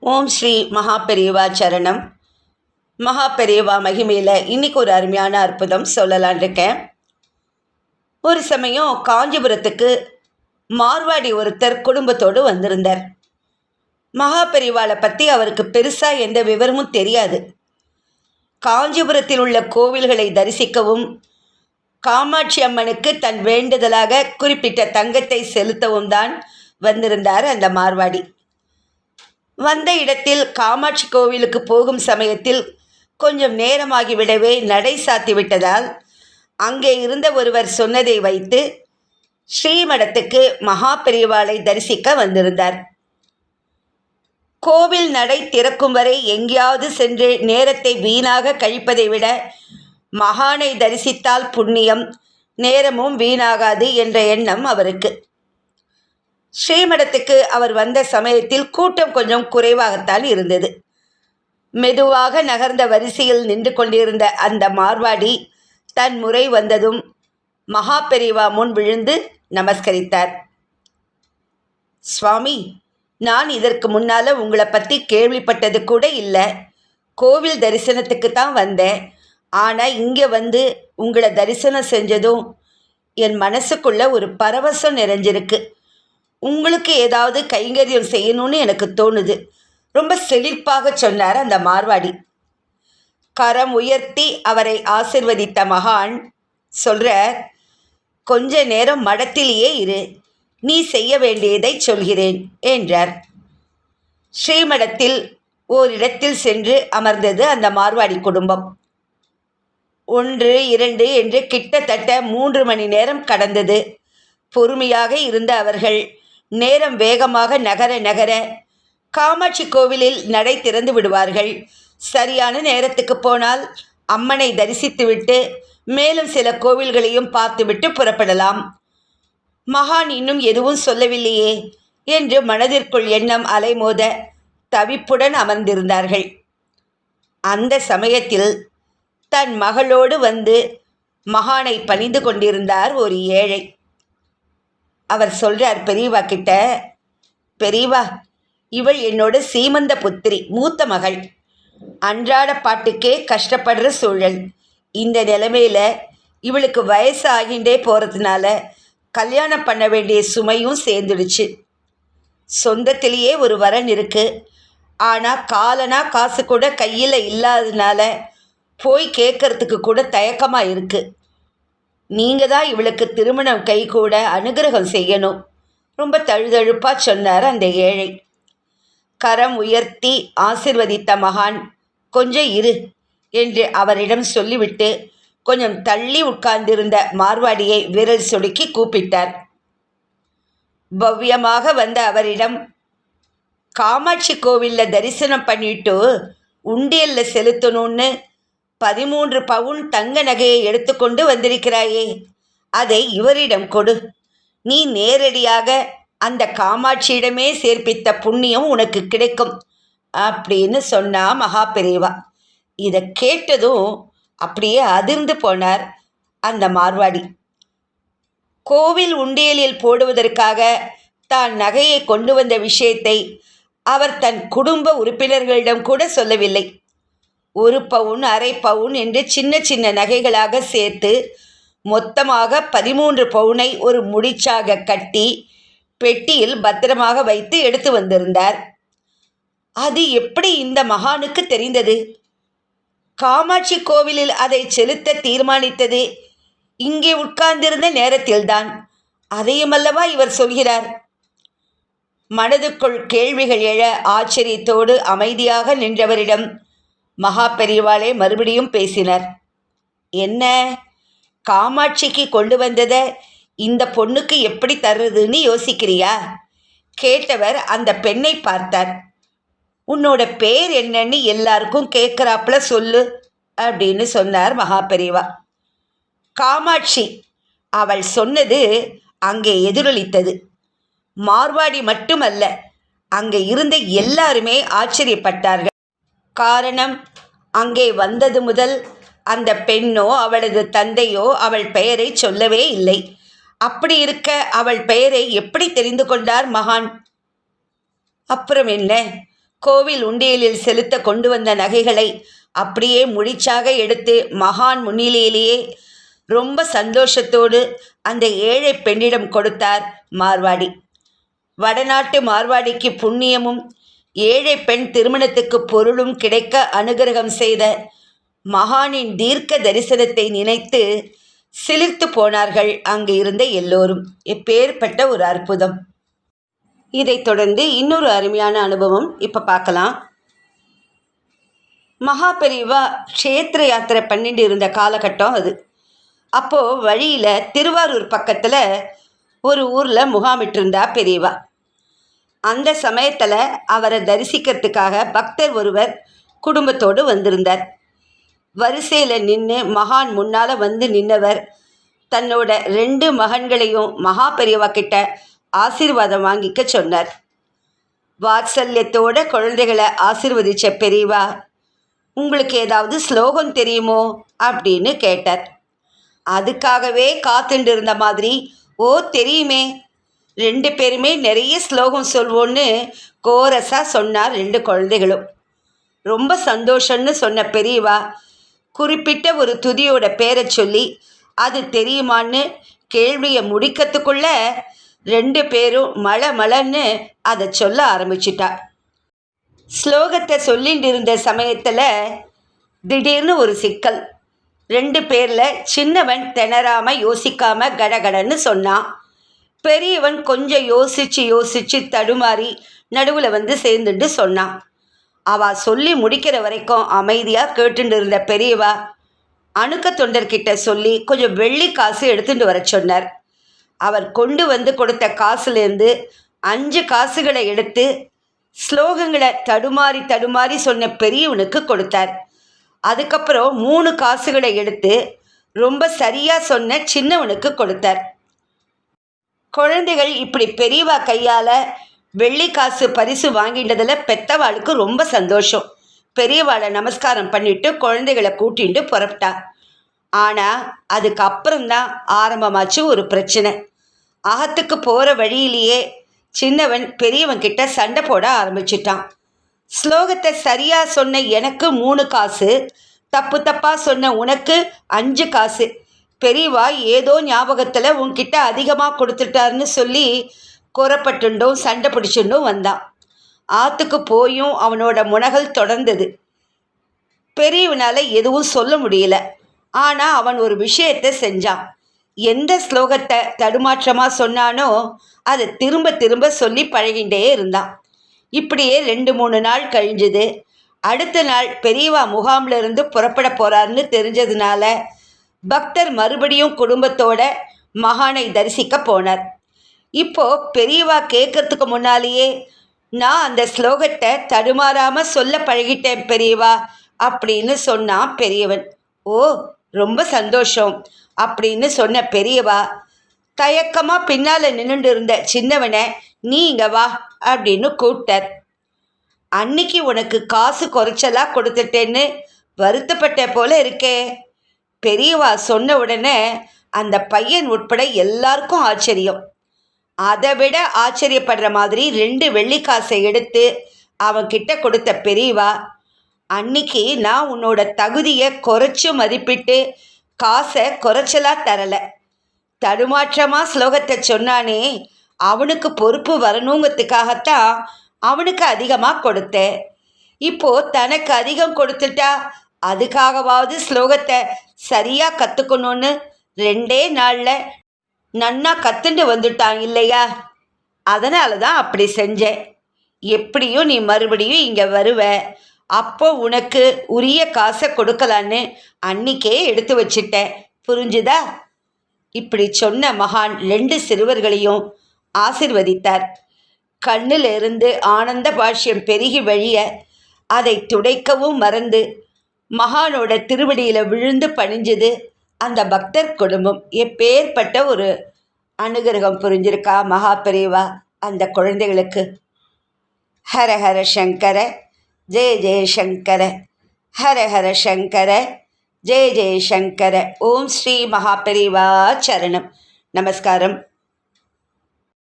ஓம் ஸ்ரீ மகாபெரிவா சரணம். மகாபெரிவா மகிமையில் இன்றைக்கி ஒரு அருமையான அற்புதம் சொல்லலான் இருக்கேன். ஒரு சமயம் காஞ்சிபுரத்துக்கு மார்வாடி ஒருத்தர் குடும்பத்தோடு வந்திருந்தார். மகாபெரிவாளை பற்றி அவருக்கு பெருசாக எந்த விவரமும் தெரியாது. காஞ்சிபுரத்தில் உள்ள கோவில்களை தரிசிக்கவும் காமாட்சி அம்மனுக்கு தன் வேண்டுதலாக குறிப்பிட்ட தங்கத்தை செலுத்தவும் தான் வந்திருந்தார் அந்த மார்வாடி. வந்த இடத்தில் காமாட்சி கோவிலுக்கு போகும் சமயத்தில் கொஞ்சம் நேரமாகிவிடவே நடை சாத்திவிட்டதால் அங்கே இருந்த ஒருவர் சொன்னதை வைத்து ஸ்ரீமடத்துக்கு மகாபெரிவாளை தரிசிக்க வந்திருந்தார். கோவில் நடை திறக்கும் வரை எங்கேயாவது சென்று நேரத்தை வீணாக கழிப்பதை விட மகானை தரிசித்தால் புண்ணியம், நேரமும் வீணாகாது என்ற எண்ணம் அவருக்கு. ஸ்ரீமடத்துக்கு அவர் வந்த சமயத்தில் கூட்டம் கொஞ்சம் குறைவாகத்தான் இருந்தது. மெதுவாக நகர்ந்த வரிசையில் நின்று கொண்டிருந்த அந்த மார்வாடி தன் முறை வந்ததும் மகாபெரிவா முன் விழுந்து நமஸ்கரித்தார். சுவாமி, நான் இதற்கு முன்னால் உங்களை பற்றி கேள்விப்பட்டது கூட இல்லை. கோவில் தரிசனத்துக்கு தான் வந்தேன். ஆனால் இங்கே வந்து உங்களை தரிசனம் செஞ்சதும் என் மனசுக்குள்ள ஒரு பரவசம் நிறைஞ்சிருக்கு. உங்களுக்கு ஏதாவது கைங்கரியம் செய்யணும்னு எனக்கு தோணுது. ரொம்ப செழிப்பாக சொன்னார் அந்த மார்வாடி. கரம் உயர்த்தி அவரை ஆசிர்வதித்த மகான் சொல்கிறார், கொஞ்ச நேரம் மடத்திலேயே இரு, நீ செய்ய வேண்டியதை சொல்கிறேன் என்றார். ஸ்ரீமடத்தில் ஓரிடத்தில் சென்று அமர்ந்தது அந்த மார்வாடி குடும்பம். 1, 2 என்று கிட்டத்தட்ட 3 மணி நேரம் கடந்தது. பொறுமையாக இருந்த அவர்கள் நேரம் வேகமாக நகர நகர காமாட்சி கோவிலில் நடை திறந்து விடுவார்கள். சரியான நேரத்துக்கு போனால் அம்மனை தரிசித்துவிட்டு மேலும் சில கோவில்களையும் பார்த்துவிட்டு புறப்படலாம். மகான் இன்னும் எதுவும் சொல்லவில்லையே என்று மனதிற்குள் எண்ணம் அலைமோத தவிப்புடன் அமர்ந்திருந்தார்கள். அந்த சமயத்தில் தன் மகளோடு வந்து மகானை பணிந்து கொண்டிருந்தார் ஒரு ஏழை. அவர் சொல்கிறார் பெரியவா கிட்ட, பெரியவா, இவள் என்னோட சீமந்த புத்திரி, மூத்த மகள். அன்றாட பாட்டுக்கே கஷ்டப்படுற சூழல். இந்த நிலைமையில் இவளுக்கு வயசு ஆகிண்டே போகிறதுனால கல்யாணம் பண்ண வேண்டிய சுமையும் சேர்ந்துடுச்சு. சொந்தத்திலேயே ஒரு வரன் இருக்குது. ஆனால் காலனா காசு கூட கையில் இல்லாததுனால போய் கேட்கறதுக்கு கூட தயக்கமாக இருக்குது. நீங்கள் தான் இவளுக்கு திருமணம் கைகூட அனுகிரகம் செய்யணும். ரொம்ப தழுதழுப்பாக சொன்னார் அந்த ஏழை. கரம் உயர்த்தி ஆசிர்வதித்த மகான், கொஞ்சம் இரு என்று அவரிடம் சொல்லிவிட்டு கொஞ்சம் தள்ளி உட்கார்ந்திருந்த மார்வாடியை விரல் சொடுக்கி கூப்பிட்டார். பவ்யமாக வந்த அவரிடம், காமாட்சி கோவிலில் தரிசனம் பண்ணிட்டு உண்டியலில் செலுத்தணும்னு 13 பவுன் தங்க நகையை எடுத்துக்கொண்டு வந்திருக்கிறாயே, அதை இவரிடம் கொடு. நீ நேரடியாக அந்த காமாட்சியிடமே சேர்ப்பித்த புண்ணியம் உனக்கு கிடைக்கும் அப்படின்னு சொன்னா மகாபெரிவா. இதை கேட்டதும் அப்படியே அதிர்ந்து போனார் அந்த மார்வாடி. கோவில் உண்டியலில் போடுவதற்காக தான் நகையை கொண்டு வந்த விஷயத்தை அவர் தன் குடும்ப உறுப்பினர்களிடம் கூட சொல்லவில்லை. 1 பவுன், அரை பவுன் என்று சின்ன சின்ன நகைகளாக சேர்த்து மொத்தமாக 13 பவுனை ஒரு முடிச்சாக கட்டி பெட்டியில் பத்திரமாக வைத்து எடுத்து வந்திருந்தார். அது எப்படி இந்த மகானுக்கு தெரிந்தது? காமாட்சி கோவிலில் அதை செலுத்த தீர்மானித்தது இங்கே உட்கார்ந்திருந்த நேரத்தில்தான். அதையுமல்லவா இவர் சொல்கிறார்? மனதுக்குள் கேள்விகள் எழ ஆச்சரியத்தோடு அமைதியாக நின்றவரிடம் மகாபெரிவாளே மறுபடியும் பேசினார். என்ன, காமாட்சிக்கு கொண்டு வந்ததை இந்த பொண்ணுக்கு எப்படி தர்றதுன்னு யோசிக்கிறியா? கேட்டவர் அந்த பெண்ணை பார்த்தார். உன்னோட பேர் என்னன்னு எல்லாருக்கும் கேட்குறாப்புல சொல்லு அப்படின்னு சொன்னார் மகாபெரிவா. காமாட்சி, அவள் சொன்னது அங்கே எதிரொலித்தது. மார்வாடி மட்டுமல்ல, அங்கே இருந்த எல்லாருமே ஆச்சரியப்பட்டார்கள். காரணம், அங்கே வந்தது முதல் அந்த பெண்ணோ அவளது தந்தையோ அவள் பெயரை சொல்லவே இல்லை. அப்படி இருக்க அவள் பெயரை எப்படி தெரிந்து கொண்டார் மகான்? அப்புறம் என்ன, கோவில் உண்டியலில் செலுத்த கொண்டு வந்த நகைகளை அப்படியே முடிச்சாக எடுத்து மகான் முன்னிலையிலேயே ரொம்ப சந்தோஷத்தோடு அந்த ஏழை பெண்ணிடம் கொடுத்தார் மார்வாடி. வடநாட்டு மார்வாடிக்கு புண்ணியமும் ஏழை பெண் திருமணத்துக்கு பொருளும் கிடைக்க அனுகிரகம் செய்த மகானின் தீர்க்க தரிசனத்தை நினைத்து சிலிர்த்து போனார்கள் அங்கு இருந்த எல்லோரும். எப்பேற்பட்ட ஒரு அற்புதம்! இதைத் தொடர்ந்து இன்னொரு அருமையான அனுபவம் இப்போ பார்க்கலாம். மகா பெரியவா க்ஷேத்திர யாத்திரை பண்ணிட்டு இருந்த காலகட்டம் அது. அப்போது வழியில் திருவாரூர் பக்கத்தில் ஒரு ஊரில் முகாமிட்டிருந்தா பெரியவா. அந்த சமயத்தில் அவரை தரிசிக்கிறதுக்காக பக்தர் ஒருவர் குடும்பத்தோடு வந்திருந்தார். வரிசையில் நின்று மகான் முன்னால் வந்து நின்னவர் தன்னோட 2 மகன்களையும் மகா பெரியவா கிட்ட ஆசீர்வாதம் வாங்கிக்க சொன்னார். வாத்சல்யத்தோட குழந்தைகளை ஆசீர்வதித்த பெரியவா, உங்களுக்கு ஏதாவது ஸ்லோகம் தெரியுமோ அப்படின்னு கேட்டார். அதுக்காகவே காத்துட்டு இருந்த மாதிரி, ஓ தெரியுமே, 2 பேருமே நிறைய ஸ்லோகம் சொல்வோன்னு கோரஸாக சொன்னார் 2 குழந்தைகளும். ரொம்ப சந்தோஷம்னு சொன்ன பெரியவா குறிப்பிட்ட ஒரு துதியோட பேரை சொல்லி அது தெரியுமான்னு கேள்வியை முடிக்கிறதுக்குள்ள 2 பேரும் மளன்னு அதை சொல்ல ஆரம்பிச்சிட்டா. ஸ்லோகத்தை சொல்லிட்டு இருந்த சமயத்தில் திடீர்னு ஒரு சிக்கல். 2 பேரில் சின்னவன் திணறாமல் யோசிக்காமல் கடகடன்னு சொன்னான். பெரியவன் கொஞ்சம் யோசித்து தடுமாறி நடுவில் வந்து சேர்ந்துட்டு சொன்னான். அவள் சொல்லி முடிக்கிற வரைக்கும் அமைதியாக கேட்டுட்டு இருந்த பெரியவா அணுக்க தொண்டர்கிட்ட சொல்லி கொஞ்சம் வெள்ளி காசு எடுத்துட்டு வர சொன்னார். அவர் கொண்டு வந்து கொடுத்த காசுலேருந்து 5 காசுகளை எடுத்து ஸ்லோகங்களை தடுமாறி சொன்ன பெரியவனுக்கு கொடுத்தார். அதுக்கப்புறம் 3 காசுகளை எடுத்து ரொம்ப சரியாக சொன்ன சின்னவனுக்கு கொடுத்தார். குழந்தைகள் இப்படி பெரியவா கையால் வெள்ளி காசு பரிசு வாங்கிட்டதில் பெத்தவாளுக்கு ரொம்ப சந்தோஷம். பெரியவாளை நமஸ்காரம் பண்ணிவிட்டு குழந்தைகளை கூட்டிகிட்டு புறப்பட்டா. ஆனால் அதுக்கப்புறம்தான் ஆரம்பமாச்சு ஒரு பிரச்சனை. அகத்துக்கு போகிற வழியிலேயே சின்னவன் பெரியவன் கிட்ட சண்டை போட ஆரம்பிச்சிட்டான். ஸ்லோகத்தை சரியாக சொன்ன எனக்கு 3 காசு, தப்பாக சொன்ன உனக்கு 5 காசு. பெரியவா ஏதோ ஞாபகத்தில் உன்கிட்ட அதிகமாக கொடுத்துட்டாருன்னு சொல்லி குறப்பட்டுண்டும் சண்டை பிடிச்சுட்டும் வந்தான். ஆற்றுக்கு போயும் அவனோட முனகல் தொடர்ந்தது. பெரியவனால் எதுவும் சொல்ல முடியல. ஆனால் அவன் ஒரு விஷயத்தை செஞ்சான். எந்த ஸ்லோகத்தை தடுமாற்றமாக சொன்னானோ அதை திரும்ப சொல்லி பழகிண்டே இருந்தான். இப்படியே 2-3 நாள் கழிஞ்சுது. அடுத்த நாள் பெரியவா முகாமில் இருந்து புறப்பட போகிறாருன்னு தெரிஞ்சதுனால பக்தர் மறுபடியும் குடும்பத்தோட மகானை தரிசிக்க போனார். இப்போது பெரியவா கேட்கறதுக்கு முன்னாலேயே, நான் அந்த ஸ்லோகத்தை தடுமாறாமல் சொல்ல பழகிட்டேன் பெரியவா அப்படின்னு சொன்னான் பெரியவன். ஓ ரொம்ப சந்தோஷம் அப்படின்னு சொன்ன பெரியவா தயக்கமாக பின்னால் நின்றுட்டு இருந்த சின்னவனை, நீ இங்கே வா அப்படின்னு கூப்பிட்டார். அன்னைக்கு உனக்கு காசு குறைச்சலாக கொடுத்துட்டேன்னு வருத்தப்பட்ட போல இருக்கே. பெரியவா சொன்ன உடனே அந்த பையன் உட்பட எல்லாருக்கும் ஆச்சரியம். அதை விட ஆச்சரியப்படுற மாதிரி 2 வெள்ளிக்காசை எடுத்து அவன்கிட்ட கொடுத்த பெரியவா, அன்னைக்கு நான் உன்னோட தகுதியை குறைச்சி மதிப்பிட்டு காசை குறைச்சலாக தரலை. தடுமாற்றமாக ஸ்லோகத்தை சொன்னானே, அவனுக்கு பொறுப்பு வரணுங்கிறதுக்காகத்தான் அவனுக்கு அதிகமாக கொடுத்தேன். இப்போது தனக்கு அதிகம் கொடுத்துட்டா அதுக்காகவாவது ஸ்லோகத்தை சரியாக கற்றுக்கணும்னு 2 நாளில் நன்னா கற்றுண்டு வந்துட்டான் இல்லையா? அதனால தான் அப்படி செஞ்சேன். எப்படியும் நீ மறுபடியும் இங்கே வருவ, அப்போ உனக்கு உரிய காசை கொடுக்கலான்னு அன்னிக்கே எடுத்து வச்சிட்டேன், புரிஞ்சுதா? இப்படி சொன்ன மகான் 2 சிறுவர்களையும் ஆசிர்வதித்தார். கண்ணில் இருந்து ஆனந்த பாஷ்யம் பெருகி வழிய அதை துடைக்கவும் மறந்து மகானோட திருவடியில் விழுந்து பணிஞ்சது அந்த பக்தர் குடும்பம். எப்பேற்பட்ட ஒரு அனுகிரகம் புரிஞ்சிருக்கா மகா பெரியவா அந்த குழந்தைகளுக்கு. ஹர ஹர சங்கர ஜெய ஜெய சங்கர, ஹர ஹர சங்கர ஜெய ஜெய சங்கர. ஓம் ஸ்ரீ மகா பெரியவா சரணம். நமஸ்காரம்.